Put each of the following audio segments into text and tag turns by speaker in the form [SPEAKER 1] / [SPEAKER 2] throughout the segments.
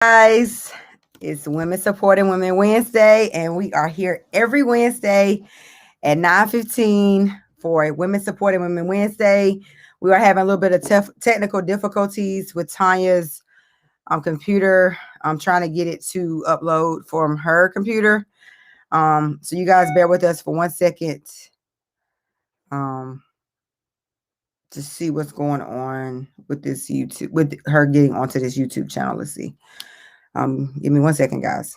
[SPEAKER 1] Guys, it's Women Supporting Women Wednesday, and we are here every Wednesday at 9:15 for a Women Supporting Women Wednesday. We are having a little bit of technical difficulties with Tanya's computer. I'm trying to get it to upload from her computer. So you guys bear with us for 1 second to see what's going on with this YouTube, with her getting onto this YouTube channel. Let's see. Give me 1 second, guys.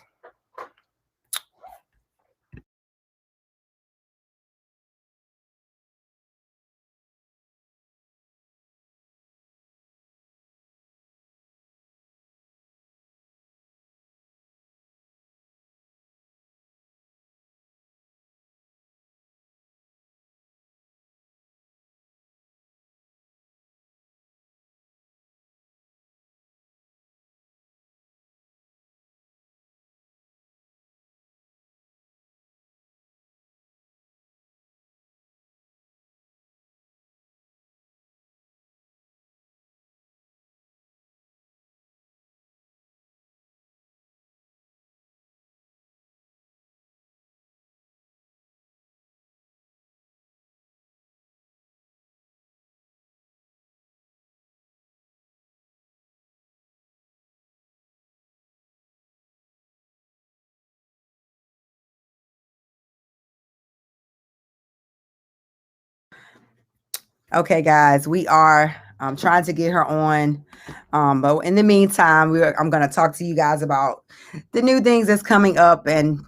[SPEAKER 1] Okay, guys, we are trying to get her on. But in the meantime, I'm going to talk to you guys about the new things that's coming up and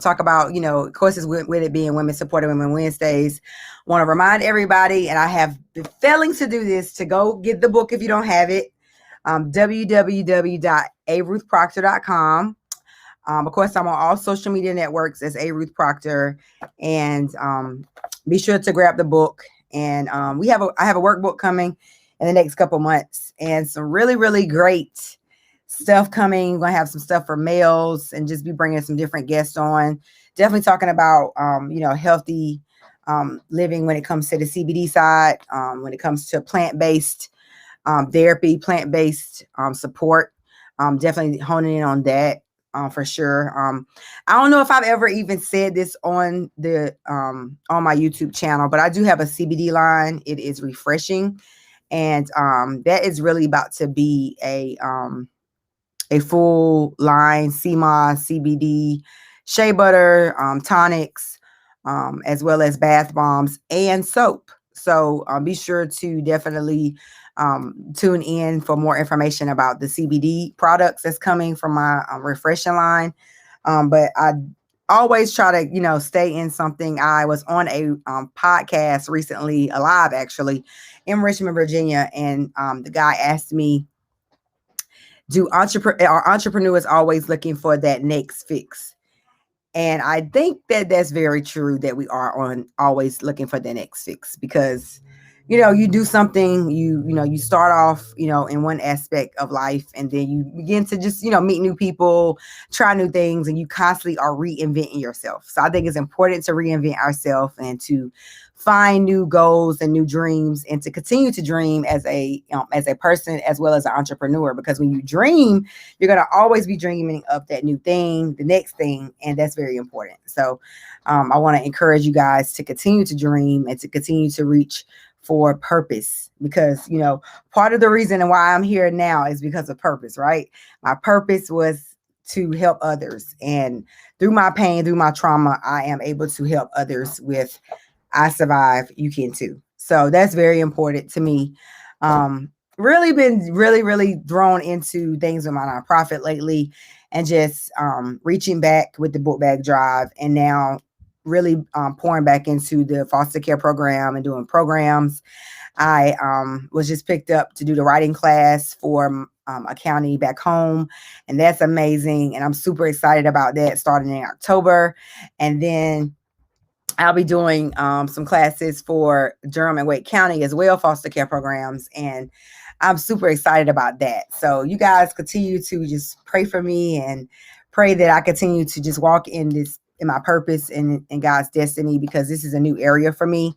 [SPEAKER 1] talk about, of course, with it being Women Supporting Women Wednesdays. Want to remind everybody, and I have been failing to do this, to go get the book if you don't have it. www.aruthproctor.com. Of course, I'm on all social media networks as A Ruth Proctor, and be sure to grab the book. And I have a workbook coming in the next couple months, and some really, really great stuff coming. We're gonna have some stuff for males, and just be bringing some different guests on. Definitely talking about healthy living when it comes to the CBD side, when it comes to plant-based therapy, plant-based support. Definitely honing in on that. For sure. I don't know if I've ever even said this on the on my YouTube channel, but I do have a CBD line. It is refreshing, and that is really about to be a full line CMOS, CBD, shea butter, tonics, as well as bath bombs and soap. So be sure to definitely tune in for more information about the CBD products that's coming from my refreshing line. But I always try to, stay in something. I was on a podcast recently, live actually, in Richmond, Virginia, and the guy asked me, are entrepreneurs always looking for that next fix? And I think that that's very true, that we are always looking for the next fix, because you do something, you start off, in one aspect of life, and then you begin to just, meet new people, try new things, and you constantly are reinventing yourself. So I think it's important to reinvent ourselves and to find new goals and new dreams, and to continue to dream as a person as well as an entrepreneur, because when you dream, you're going to always be dreaming of that new thing, the next thing, and that's very important. So I want to encourage you guys to continue to dream and to continue to reach for purpose, because part of the reason why I'm here now is because of purpose, right? My purpose was to help others, and through my pain, through my trauma, I am able to help others with I survive, you can too. So that's very important to me. Really been really thrown into things with my nonprofit lately, and just reaching back with the book bag drive, and now really pouring back into the foster care program and doing programs. I was just picked up to do the writing class for a county back home, and that's amazing. And I'm super excited about that, starting in October. And then I'll be doing some classes for Durham and Wake County as well, foster care programs. And I'm super excited about that. So you guys continue to just pray for me, and pray that I continue to just walk in my purpose and in God's destiny, because this is a new area for me.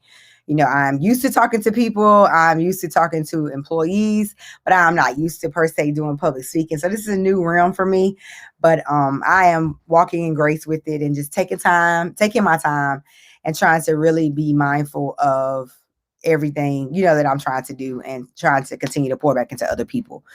[SPEAKER 1] I'm used to talking to people. I'm used to talking to employees, but I'm not used to per se doing public speaking. So this is a new realm for me, but I am walking in grace with it and just taking my time and trying to really be mindful of everything, that I'm trying to do and trying to continue to pour back into other people.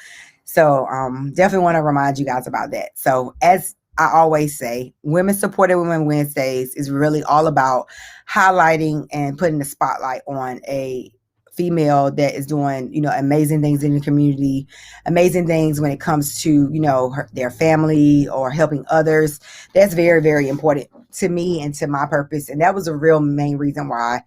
[SPEAKER 1] So definitely want to remind you guys about that. So as I always say, Women Supported Women Wednesdays is really all about highlighting and putting the spotlight on a female that is doing, amazing things in the community, amazing things when it comes to, their family or helping others. That's very, very important to me and to my purpose. And that was a real main reason why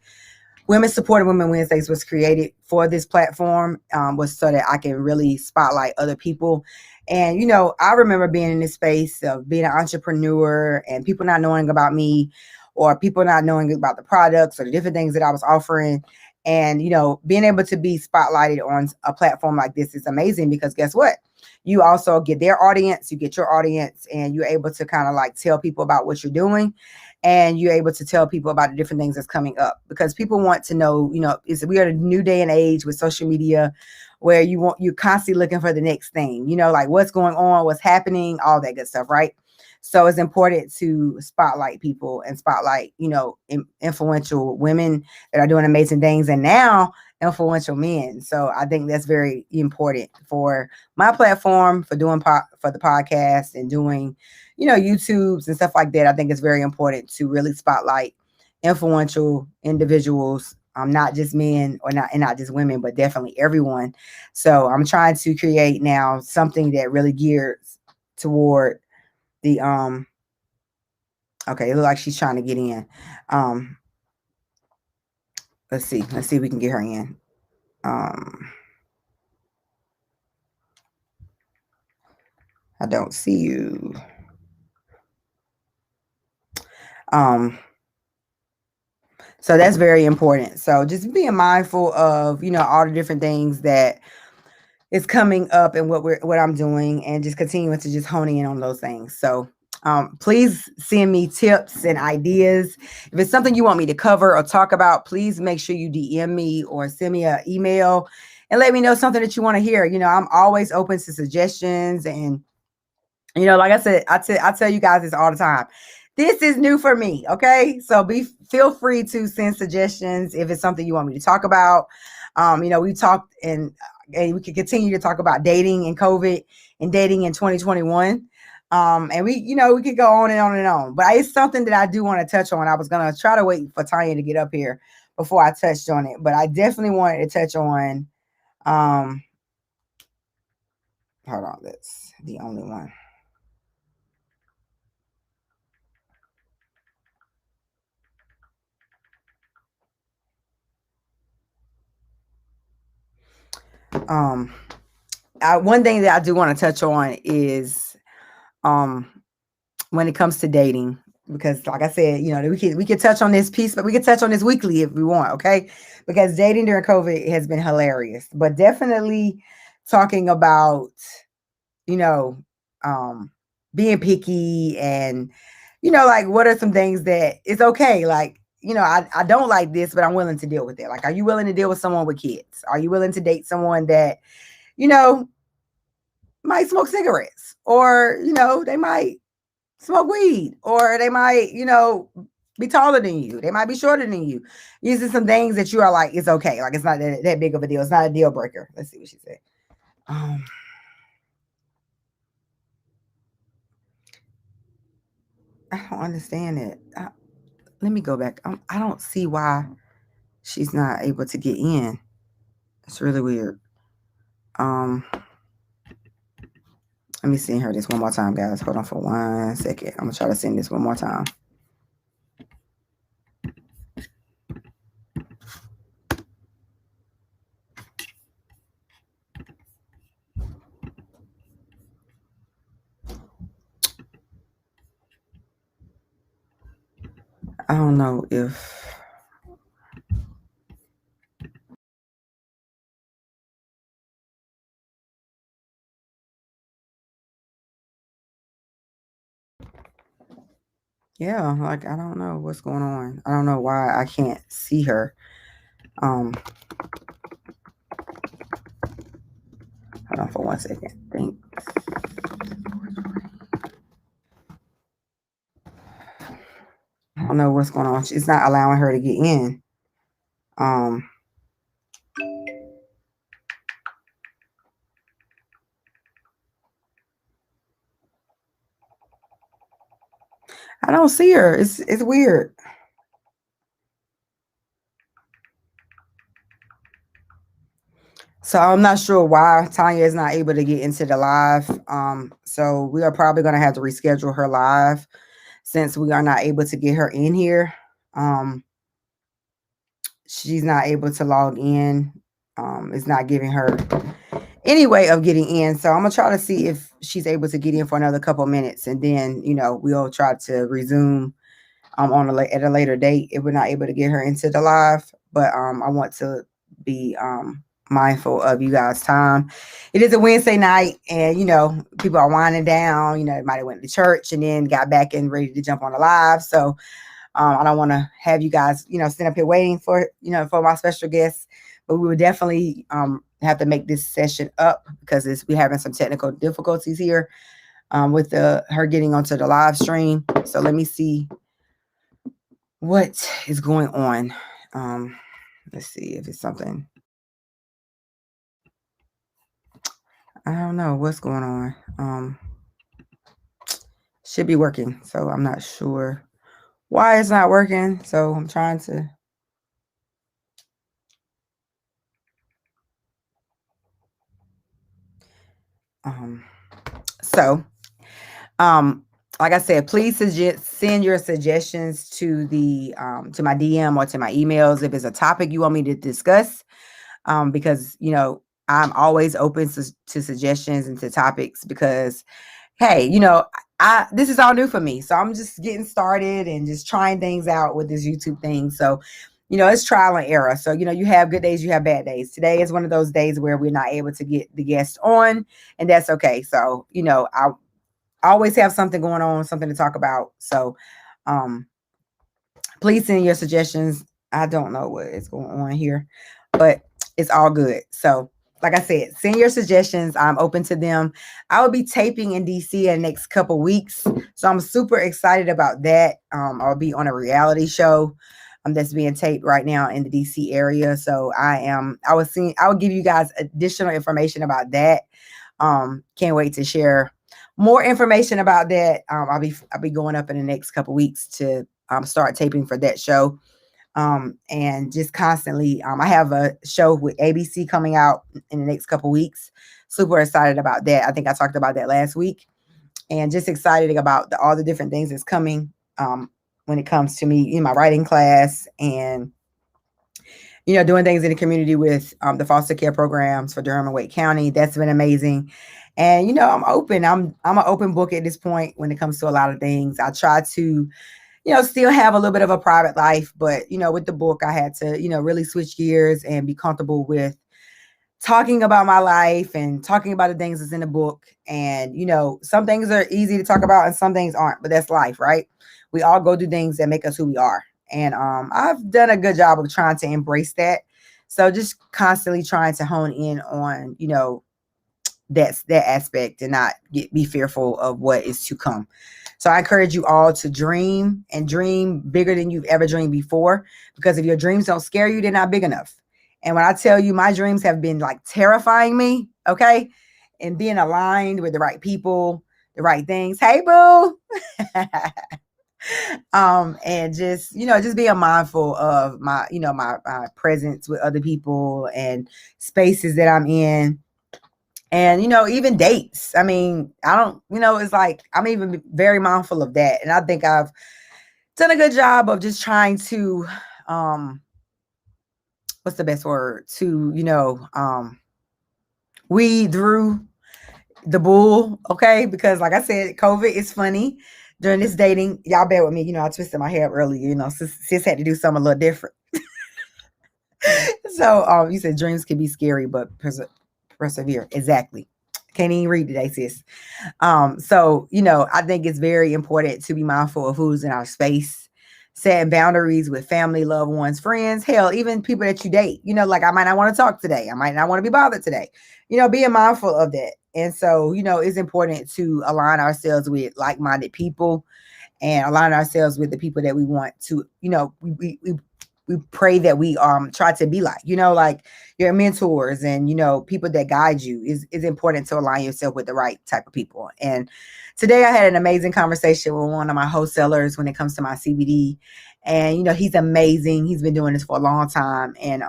[SPEAKER 1] Women Supported Women Wednesdays was created for this platform, was so that I can really spotlight other people. And, I remember being in this space of being an entrepreneur and people not knowing about me or people not knowing about the products or the different things that I was offering. And, being able to be spotlighted on a platform like this is amazing because guess what? You also get their audience, you get your audience, and you're able to kind of like tell people about what you're doing, and you're able to tell people about the different things that's coming up because people want to know, we are in a new day and age with social media where you're constantly looking for the next thing, like what's going on, what's happening, all that good stuff, right? So it's important to spotlight people and spotlight, influential women that are doing amazing things, and now influential men. So I think that's very important for my platform, for doing for the podcast and doing, YouTubes and stuff like that. I think it's very important to really spotlight influential individuals, not just men and not just women, but definitely everyone. So I'm trying to create now something that really gears toward the okay, it looks like she's trying to get in. Let's see if we can get her in. I don't see you. So that's very important. So just being mindful of, all the different things that is coming up and what I'm doing, and just continuing to just hone in on those things. So please send me tips and ideas. If it's something you want me to cover or talk about, please make sure you DM me or send me an email and let me know something that you want to hear. I'm always open to suggestions. And, like I said, I tell you guys this all the time. This is new for me. Okay. So feel free to send suggestions if it's something you want me to talk about. We talked and we can continue to talk about dating and COVID and dating in 2021. And we could go on and on and on, but it's something that I do want to touch on. I was going to try to wait for Tanya to get up here before I touched on it, but I definitely wanted to touch on, hold on. That's the only one. One thing that I do want to touch on is, when it comes to dating, because like I said, we can touch on this piece, but we can touch on this weekly if we want. Okay. Because dating during COVID has been hilarious, but definitely talking about, you know, being picky and, like what are some things that it's okay. Like, I don't like this, but I'm willing to deal with it. Like, are you willing to deal with someone with kids? Are you willing to date someone that, might smoke cigarettes, or, they might smoke weed, or they might, be taller than you. They might be shorter than you. These are some things that you are like, it's okay. Like, it's not that big of a deal. It's not a deal breaker. Let's see what she said. I don't understand it. Let me go back. I don't see why she's not able to get in. It's really weird. Let me send her this one more time, guys. Hold on for 1 second. I'm gonna try to send this one more time. I don't know if yeah, like I don't know what's going on. I don't know why I can't see her. Hold on for 1 second. Thanks. I don't know what's going on. It's not allowing her to get in. I don't see her. It's weird. So I'm not sure why Tanya is not able to get into the live. So we are probably going to have to reschedule her live since we are not able to get her in here. She's not able to log in. It's not giving her any way of getting in. So I'm gonna try to see if she's able to get in for another couple minutes, and then we'll try to resume at a later date if we're not able to get her into the live. But I want to be mindful of you guys' time. It is a Wednesday night, and people are winding down. They might have went to church and then got back and ready to jump on the live. So I don't want to have you guys stand up here waiting for for my special guests, but we would definitely have to make this session up because we're having some technical difficulties here with her getting onto the live stream. So let me see what is going on. Let's see if it's something. I don't know what's going on. Should be working, so I'm not sure why it's not working. So I'm trying to. Like I said, please send your suggestions to to my DM or to my emails if it's a topic you want me to discuss. Because I'm always open to suggestions and to topics because, hey, this is all new for me, so I'm just getting started and just trying things out with this YouTube thing. So, it's trial and error. So, you have good days, you have bad days. Today is one of those days where we're not able to get the guest on, and that's okay. So, I always have something going on, something to talk about. So, please send your suggestions. I don't know what is going on here, but it's all good. So, like I said, send your suggestions. I'm open to them. I will be taping in DC in the next couple weeks. So I'm super excited about that. I'll be on a reality show that's being taped right now in the DC area. So I will give you guys additional information about that. Can't wait to share more information about that. I'll be going up in the next couple weeks to start taping for that show. And just constantly, I have a show with ABC coming out in the next couple weeks. Super excited about that. I think I talked about that last week, and just excited about all the different things that's coming when it comes to me in my writing class and doing things in the community with the foster care programs for Durham and Wake County. That's been amazing. And I'm open. I'm an open book at this point when it comes to a lot of things. I try to still have a little bit of a private life, but, with the book, I had to, really switch gears and be comfortable with talking about my life and talking about the things that's in the book. And, some things are easy to talk about and some things aren't, but that's life, right? We all go through things that make us who we are. And I've done a good job of trying to embrace that. So just constantly trying to hone in on, that aspect and not be fearful of what is to come. So I encourage you all to dream and dream bigger than you've ever dreamed before, because if your dreams don't scare you, they're not big enough. And when I tell you my dreams have been like terrifying me, okay, and being aligned with the right people, the right things. Hey, boo. And just being mindful of my, my presence with other people and spaces that I'm in. And, even dates. I mean, I don't, it's like, I'm even very mindful of that. And I think I've done a good job of just trying to, what's the best word? To, weed through the bull. Okay. Because like I said, COVID is funny during this dating. Y'all bear with me. I twisted my hair up earlier, sis had to do something a little different. So, you said dreams can be scary, but persevere. Exactly. Can't even read today, sis. So, I think it's very important to be mindful of who's in our space, setting boundaries with family, loved ones, friends, hell, even people that you date. Like I might not want to talk today. I might not want to be bothered today. Being mindful of that. And so, it's important to align ourselves with like-minded people and align ourselves with the people that we want to, we pray that we try to be like your mentors and people that guide you is important to align yourself with the right type of people. And today I had an amazing conversation with one of my wholesalers when it comes to my CBD, and he's amazing. He's been doing this for a long time, and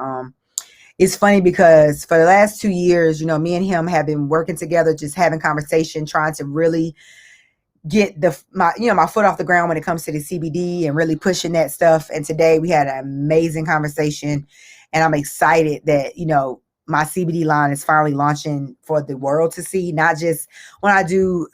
[SPEAKER 1] it's funny because for the last 2 years, me and him have been working together, just having conversation, trying to really get my foot off the ground when it comes to the CBD and really pushing that stuff. And today we had an amazing conversation, and I'm excited that, my CBD line is finally launching for the world to see, not just when I do,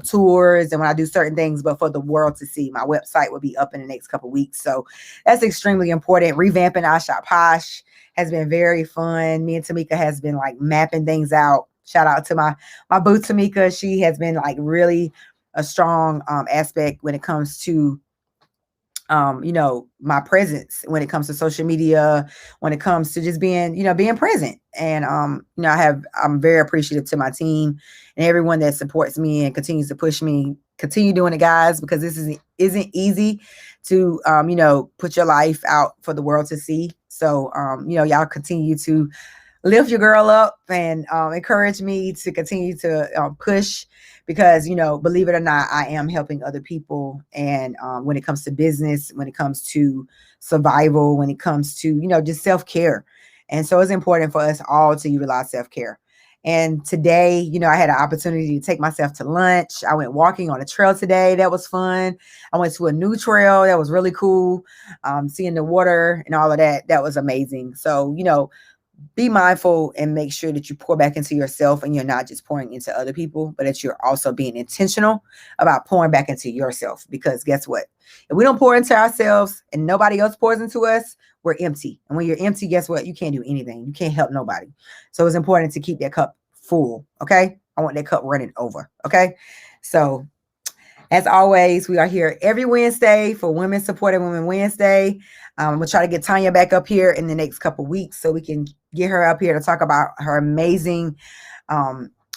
[SPEAKER 1] tours and when I do certain things, but for the world to see. My website will be up in the next couple of weeks. So that's extremely important. Revamping I Shop Posh has been very fun. Me and Tamika has been mapping things out. Shout out to my boo Tamika. She has been really a strong aspect when it comes to my presence, when it comes to social media, when it comes to just being present. And I'm very appreciative to my team and everyone that supports me and continues to push me. Continue doing it, guys, because this isn't easy to put your life out for the world to see. So y'all continue to lift your girl up and encourage me to continue to push, because, believe it or not, I am helping other people. And when it comes to business, when it comes to survival, when it comes to, just self-care. And so it's important for us all to utilize self-care. And today, I had an opportunity to take myself to lunch. I went walking on a trail today. That was fun. I went to a new trail. That was really cool. Seeing the water and all of that. That was amazing. So, be mindful and make sure that you pour back into yourself, and you're not just pouring into other people, but that you're also being intentional about pouring back into yourself. Because guess what? If we don't pour into ourselves and nobody else pours into us, we're empty. And when you're empty, guess what? You can't do anything. You can't help nobody. So it's important to keep that cup full. Okay. I want that cup running over. Okay. So as always, we are here every Wednesday for Women Supporting Women Wednesday. We'll try to get Tanya back up here in the next couple weeks so we can get her up here to talk about her amazing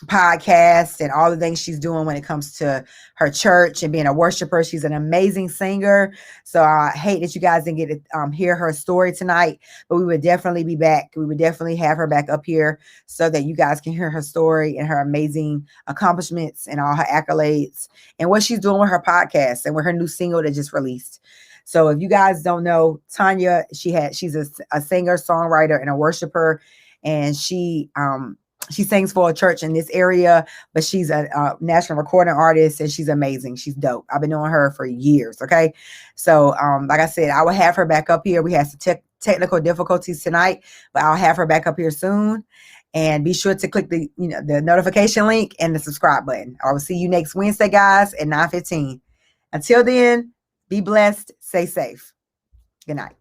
[SPEAKER 1] podcast and all the things she's doing when it comes to her church and being a worshiper. She's an amazing singer. So I hate that you guys didn't get to hear her story tonight, but we would definitely be back. We would definitely have her back up here so that you guys can hear her story and her amazing accomplishments and all her accolades and what she's doing with her podcast and with her new single that just released. So if you guys don't know, Tanya, she's a singer, songwriter, and a worshiper, and she sings for a church in this area, but she's a national recording artist, and she's amazing. She's dope. I've been knowing her for years. Okay. So, like I said, I will have her back up here. We had some technical difficulties tonight, but I'll have her back up here soon. And be sure to click the notification link and the subscribe button. I will see you next Wednesday, guys, at 9:15. Until then, be blessed. Stay safe. Good night.